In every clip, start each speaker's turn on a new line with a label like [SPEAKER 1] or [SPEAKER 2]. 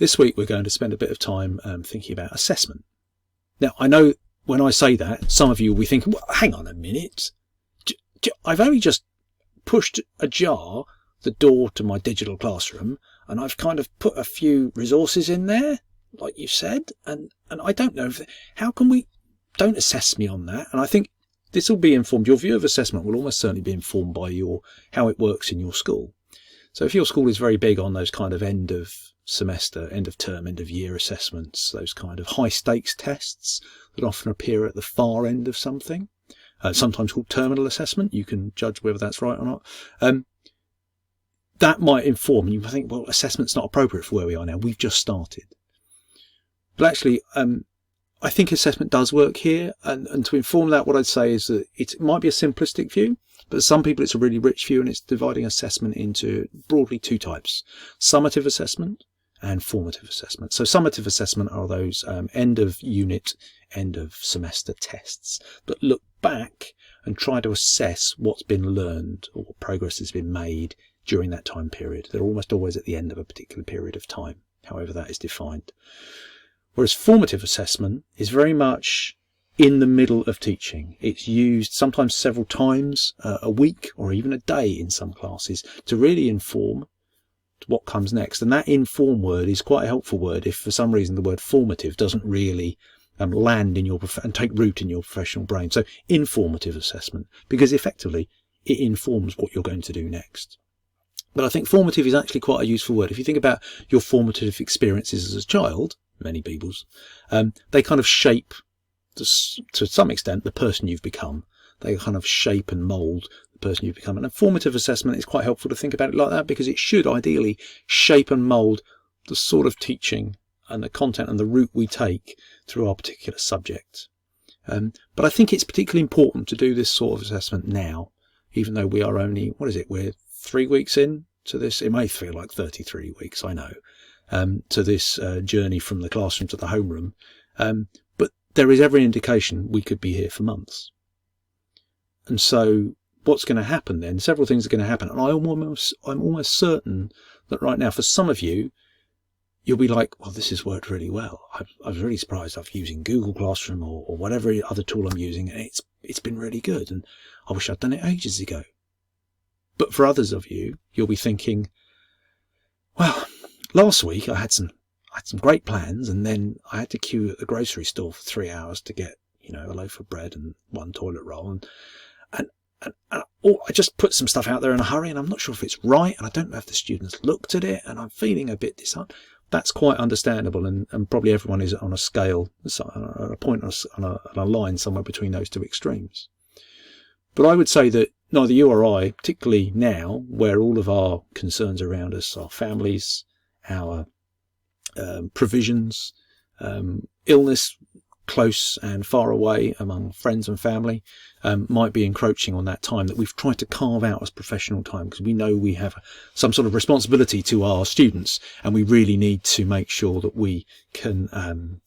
[SPEAKER 1] This week we're going to spend a bit of time thinking about assessment. Now, I know when I say that, some of you will be thinking, well, hang on a minute. I've only just pushed ajar the door to my digital classroom, and I've kind of put a few resources in there, like you said, and I don't know, how can we, don't assess me on that. And I think this will be informed, your view of assessment will almost certainly be informed by how it works in your school. So if your school is very big on those kind of end of semester, end of term, end of year assessments, those kind of high stakes tests that often appear at the far end of something, sometimes called terminal assessment, you can judge whether that's right or not. That might inform, and you think, well, assessment's not appropriate for where we are now. We've just started. But actually, I think assessment does work here. And to inform that, what I'd say is that it might be a simplistic view, but for some people it's a really rich view, and it's dividing assessment into broadly two types: summative assessment and formative assessment. So summative assessment are those end of unit, end of semester tests that look back and try to assess what's been learned or what progress has been made during that time period. They're almost always at the end of a particular period of time, however that is defined. Whereas formative assessment is very much in the middle of teaching. It's used sometimes several times a week or even a day in some classes to really inform what comes next. And that inform word is quite a helpful word if for some reason the word formative doesn't really land in your and take root in your professional brain. So informative assessment, because effectively it informs what you're going to do next. But I think formative is actually quite a useful word. If you think about your formative experiences as a child, many people's, they kind of shape, to some extent, the person you've become. They kind of shape and mould the person you've become. And a formative assessment is quite helpful to think about it like that, because it should ideally shape and mould the sort of teaching and the content and the route we take through our particular subject. But I think it's particularly important to do this sort of assessment now, even though we are only, we're 3 weeks in to this. It may feel like 33 weeks, I know, to this journey from the classroom to the homeroom. But there is every indication we could be here for months. And so what's going to happen then? Several things are going to happen. And I'm almost certain that right now, for some of you, you'll be like, well, this has worked really well. I was really surprised I'm using Google Classroom or whatever other tool I'm using, and it's been really good. And I wish I'd done it ages ago. But for others of you, you'll be thinking, well, last week I had some great plans, and then I had to queue at the grocery store for 3 hours to get, a loaf of bread and one toilet roll. And I just put some stuff out there in a hurry, and I'm not sure if it's right, and I don't know if the students looked at it, and I'm feeling a bit disheartened. That's quite understandable, and probably everyone is on a scale, on a point on a line somewhere between those two extremes. But I would say that neither you or I, particularly now, where all of our concerns around us, our families, our provisions, illness close and far away among friends and family, might be encroaching on that time that we've tried to carve out as professional time, because we know we have some sort of responsibility to our students, and we really need to make sure that we can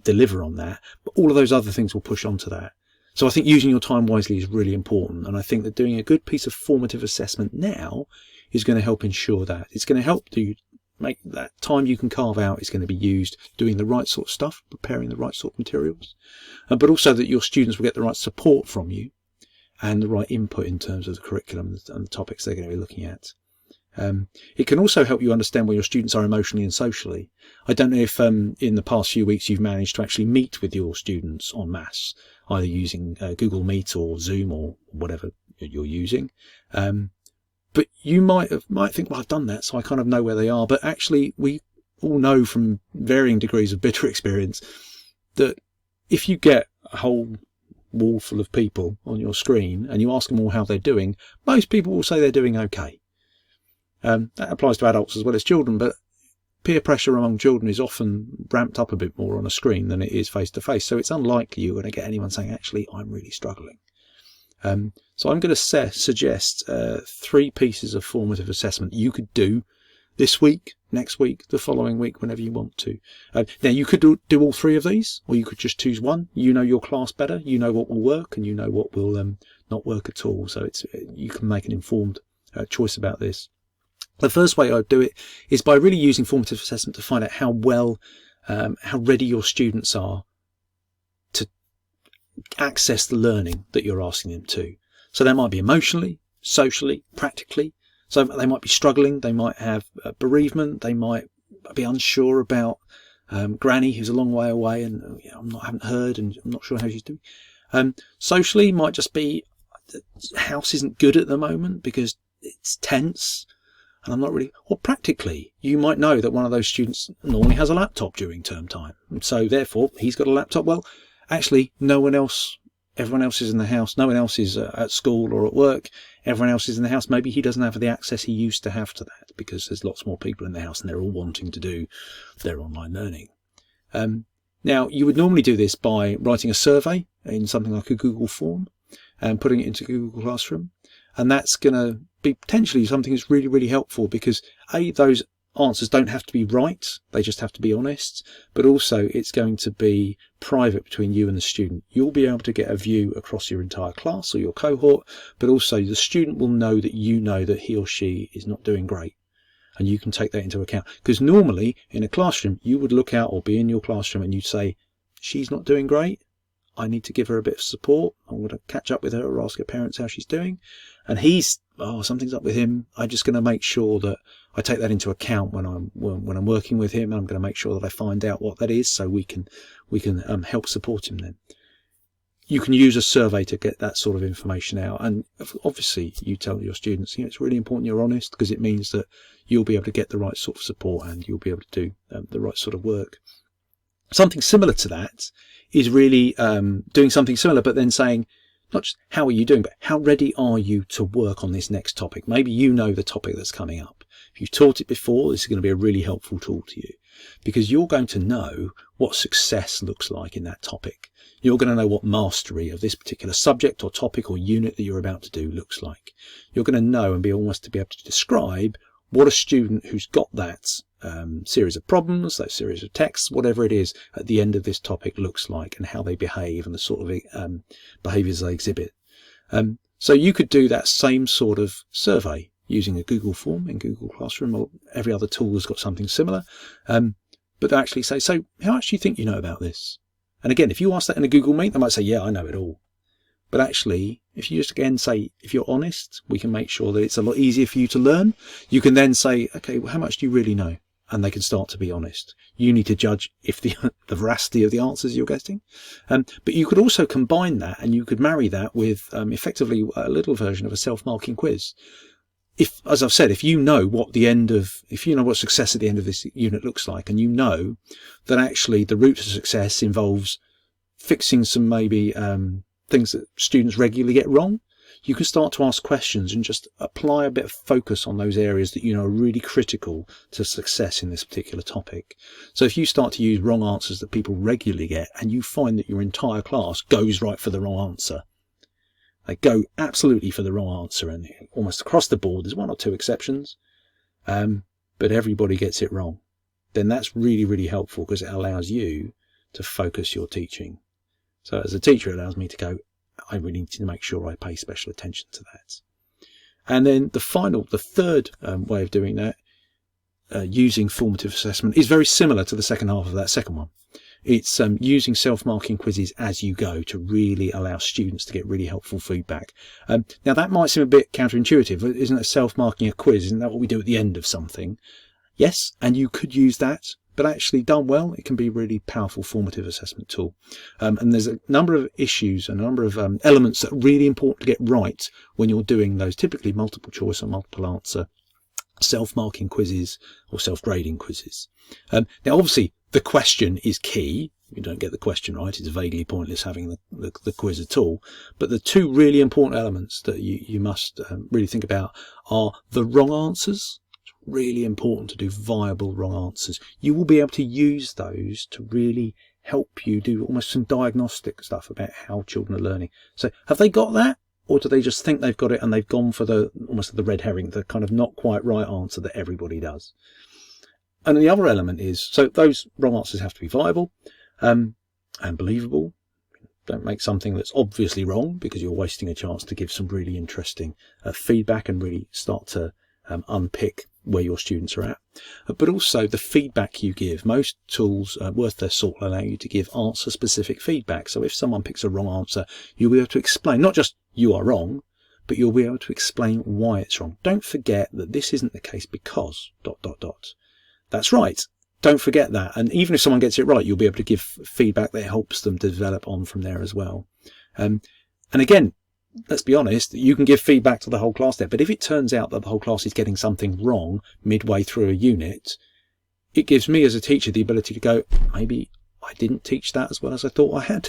[SPEAKER 1] deliver on that. But all of those other things will push onto that. So I think using your time wisely is really important, and I think that doing a good piece of formative assessment now is going to help ensure that. It's going to help you make that time you can carve out is going to be used doing the right sort of stuff, preparing the right sort of materials, but also that your students will get the right support from you and the right input in terms of the curriculum and the topics they're going to be looking at. It can also help you understand where your students are emotionally and socially. I don't know if in the past few weeks you've managed to actually meet with your students en masse, either using Google Meet or Zoom or whatever you're using. But you might think, well, I've done that, so I kind of know where they are. But actually, we all know from varying degrees of bitter experience that if you get a whole wall full of people on your screen and you ask them all how they're doing, most people will say they're doing okay. That applies to adults as well as children, but peer pressure among children is often ramped up a bit more on a screen than it is face to face. So it's unlikely you're going to get anyone saying, actually, I'm really struggling. So I'm going to suggest 3 pieces of formative assessment you could do this week, next week, the following week, whenever you want to. Now, you could do all 3 of these, or you could just choose one. You know your class better. You know what will work, and you know what will not work at all. So you can make an informed choice about this. The first way I'd do it is by really using formative assessment to find out how ready your students are to access the learning that you're asking them to. So that might be emotionally, socially, practically. So they might be struggling, they might have bereavement, they might be unsure about Granny who's a long way away and I haven't heard and I'm not sure how she's doing. Socially might just be the house isn't good at the moment because it's tense. And I'm not really, or practically, you might know that one of those students normally has a laptop during term time. And so therefore, he's got a laptop. Well, actually, everyone else is in the house. No one else is at school or at work. Everyone else is in the house. Maybe he doesn't have the access he used to have to that because there's lots more people in the house and they're all wanting to do their online learning. Now, you would normally do this by writing a survey in something like a Google form and putting it into Google Classroom. And that's going to be potentially something that's really, really helpful because those answers don't have to be right. They just have to be honest. But also it's going to be private between you and the student. You'll be able to get a view across your entire class or your cohort, but also the student will know that you know that he or she is not doing great. And you can take that into account. Because normally in a classroom, you would look out or be in your classroom and you'd say, she's not doing great. I need to give her a bit of support. I'm going to catch up with her or ask her parents how she's doing. And something's up with him. I'm just going to make sure that I take that into account when I'm working with him. And I'm going to make sure that I find out what that is so we can help support him then. You can use a survey to get that sort of information out. And obviously you tell your students, it's really important you're honest because it means that you'll be able to get the right sort of support and you'll be able to do the right sort of work. Something similar to that is really doing something similar, but then saying, not just how are you doing, but how ready are you to work on this next topic? Maybe you know the topic that's coming up. If you've taught it before, this is going to be a really helpful tool to you because you're going to know what success looks like in that topic. You're going to know what mastery of this particular subject or topic or unit that you're about to do looks like. You're going to know and be almost to be able to describe what a student who's got that series of problems, that series of texts, whatever it is at the end of this topic looks like and how they behave and the sort of behaviours they exhibit. So you could do that same sort of survey using a Google form in Google Classroom or every other tool has got something similar. But actually say, so how much do you think you know about this? And again, if you ask that in a Google Meet, they might say, yeah, I know it all. But actually, if you just again say, if you're honest, we can make sure that it's a lot easier for you to learn. You can then say, okay, well, how much do you really know? And they can start to be honest. You need to judge if the veracity of the answers you're getting. But you could also combine that and you could marry that with effectively a little version of a self-marking quiz. If, as I've said, if you know what success at the end of this unit looks like, and you know that actually the route to success involves fixing some maybe things that students regularly get wrong, you can start to ask questions and just apply a bit of focus on those areas that you know are really critical to success in this particular topic. So if you start to use wrong answers that people regularly get and you find that your entire class goes right for the wrong answer, they go absolutely for the wrong answer and almost across the board, there's one or two exceptions, but everybody gets it wrong, then that's really, really helpful because it allows you to focus your teaching. So as a teacher, it allows me to go, I really need to make sure I pay special attention to that. And then the third way of doing that, using formative assessment, is very similar to the second half of that second one. It's using self-marking quizzes as you go to really allow students to get really helpful feedback. Now that might seem a bit counterintuitive. Isn't a self-marking a quiz? Isn't that what we do at the end of something? Yes, and you could use that. But actually done well, it can be a really powerful formative assessment tool. And there's a number of issues and a number of elements that are really important to get right when you're doing those typically multiple choice or multiple answer self-marking quizzes or self-grading quizzes. Now, obviously, the question is key. If you don't get the question right, it's vaguely pointless having the quiz at all. But the two really important elements that you must really think about are the wrong answers. Really important to do viable wrong answers. You will be able to use those to really help you do almost some diagnostic stuff about how children are learning. So have they got that, or do they just think they've got it and they've gone for almost the red herring, the kind of not quite right answer that everybody does? And the other element is, so those wrong answers have to be viable and believable. Don't make something that's obviously wrong because you're wasting a chance to give some really interesting feedback and really start to unpick where your students are at, but also the feedback you give. Most tools worth their salt allow you to give answer specific feedback. So if someone picks a wrong answer, you'll be able to explain, not just you are wrong, but you'll be able to explain why it's wrong. Don't forget that this isn't the case because ... That's right. Don't forget that. And even if someone gets it right, you'll be able to give feedback that helps them develop on from there as well. And again, let's be honest, you can give feedback to the whole class there, but if it turns out that the whole class is getting something wrong midway through a unit, it gives me as a teacher the ability to go, maybe I didn't teach that as well as I thought I had.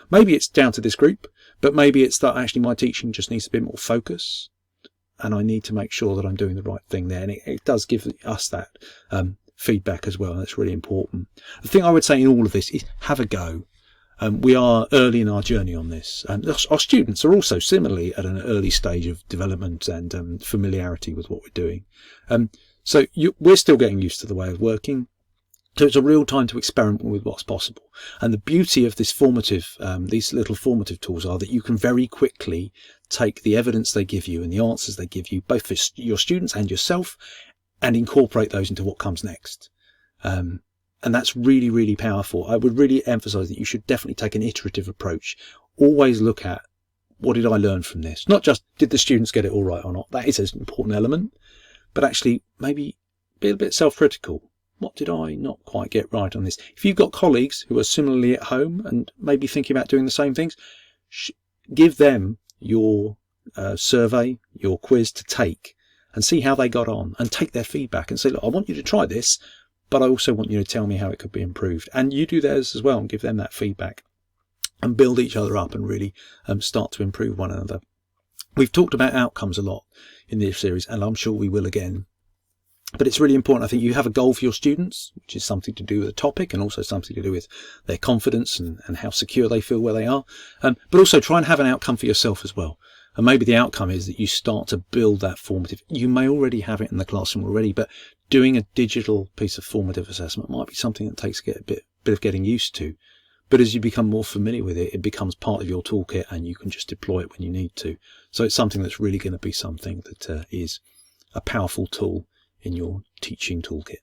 [SPEAKER 1] Maybe it's down to this group, but maybe it's that actually my teaching just needs a bit more focus and I need to make sure that I'm doing the right thing there. And it does give us that feedback as well. And that's really important. The thing I would say in all of this is have a go. We are early in our journey on this. Our students are also similarly at an early stage of development and familiarity with what we're doing. So we're still getting used to the way of working. So it's a real time to experiment with what's possible. And the beauty of this these little formative tools are that you can very quickly take the evidence they give you and the answers they give you, both for your students and yourself, and incorporate those into what comes next. And that's really, really powerful. I would really emphasize that you should definitely take an iterative approach. Always look at, what did I learn from this? Not just, did the students get it all right or not? That is an important element. But actually, maybe be a bit self-critical. What did I not quite get right on this? If you've got colleagues who are similarly at home and maybe thinking about doing the same things, give them your survey, your quiz to take and see how they got on and take their feedback and say, look, I want you to try this, but I also want you to tell me how it could be improved. And you do theirs as well and give them that feedback and build each other up and really start to improve one another. We've talked about outcomes a lot in this series, and I'm sure we will again. But it's really important, I think, you have a goal for your students, which is something to do with the topic and also something to do with their confidence and how secure they feel where they are. But also try and have an outcome for yourself as well. And maybe the outcome is that you start to build that formative. You may already have it in the classroom already, but doing a digital piece of formative assessment might be something that takes a bit of getting used to. But as you become more familiar with it, it becomes part of your toolkit and you can just deploy it when you need to. So it's something that's really going to be something that is a powerful tool in your teaching toolkit.